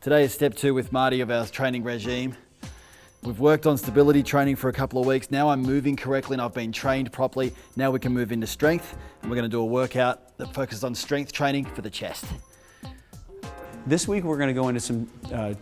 Today is step 2 with Marty of our training regime. We've worked on stability training for a couple of weeks. Now I'm moving correctly and I've been trained properly. Now we can move into strength, and we're going to do a workout that focuses on strength training for the chest. This week we're going to go into some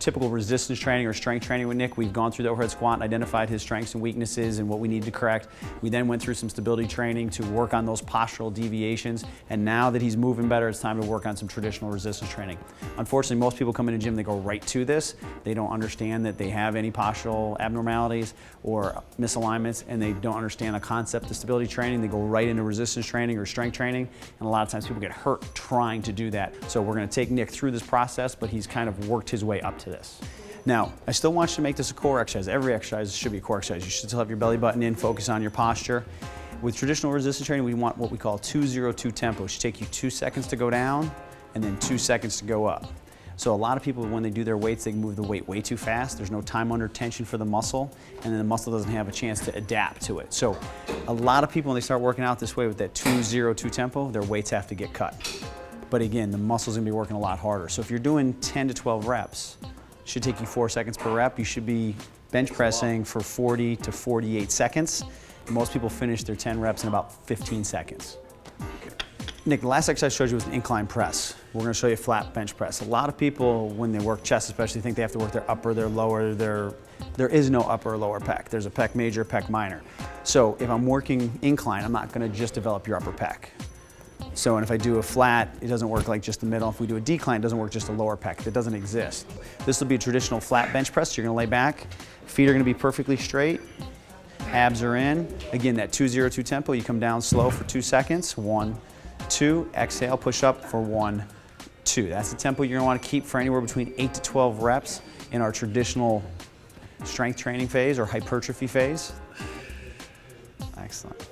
typical resistance training or strength training with Nick. We've gone through the overhead squat and identified his strengths and weaknesses and what we need to correct. We then went through some stability training to work on those postural deviations, and now that he's moving better, it's time to work on some traditional resistance training. Unfortunately, most people come in the gym, they go right to this. They don't understand that they have any postural abnormalities or misalignments, and they don't understand the concept of stability training. They go right into resistance training or strength training, and a lot of times people get hurt trying to do that. So we're going to take Nick through this process, but he's kind of worked his way up to this. Now, I still want you to make this a core exercise. Every exercise should be a core exercise. You should still have your belly button in, focus on your posture. With traditional resistance training, we want what we call 2-0-2 tempo. It should take you 2 seconds to go down and then 2 seconds to go up. So a lot of people, when they do their weights, they move the weight way too fast. There's no time under tension for the muscle, and then the muscle doesn't have a chance to adapt to it. So a lot of people, when they start working out this way with that 2-0-2 tempo, their weights have to get cut. But again, the muscle's gonna be working a lot harder. So if you're doing 10 to 12 reps, it should take you 4 seconds per rep. You should be bench pressing for 40 to 48 seconds. Most people finish their 10 reps in about 15 seconds. Nick, the last exercise I showed you was an incline press. We're gonna show you a flat bench press. A lot of people, when they work chest especially, think they have to work their upper, their lower, there is no upper or lower pec. There's a pec major, pec minor. So if I'm working incline, I'm not gonna just develop your upper pec. So, and if I do a flat, it doesn't work like just the middle. If we do a decline, it doesn't work just a lower pec. That doesn't exist. This will be a traditional flat bench press. You're gonna lay back, feet are gonna be perfectly straight, abs are in. Again, that 2-0-2 tempo, you come down slow for 2 seconds. 1, 2, exhale, push up for 1, 2. That's the tempo you're gonna wanna keep for anywhere between 8 to 12 reps in our traditional strength training phase or hypertrophy phase. Excellent.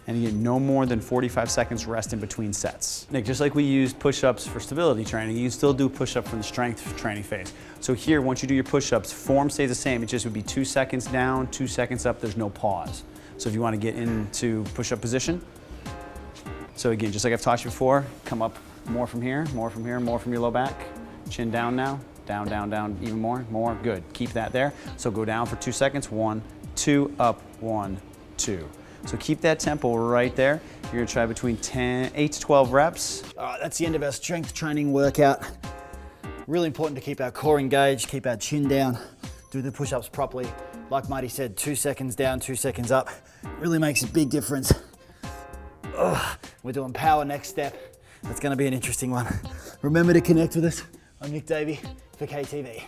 And again, no more than 45 seconds rest in between sets. Nick, just like we used push-ups for stability training, you still do push-up from the strength training phase. So here, once you do your push-ups, form stays the same. It just would be 2 seconds down, 2 seconds up, there's no pause. So if you want to get into push-up position, so again, just like I've taught you before, come up more from here, more from here, more from your low back. Chin down now, down, down, down, even more, good. Keep that there. So go down for 2 seconds, 1, 2, up, 1, 2. So keep that tempo right there. You're gonna try between 8 to 12 reps. All right, that's the end of our strength training workout. Really important to keep our core engaged, keep our chin down, do the push-ups properly. Like Marty said, 2 seconds down, 2 seconds up. Really makes a big difference. We're doing power next step. That's gonna be an interesting one. Remember to connect with us. I'm Nick Davey for KTV.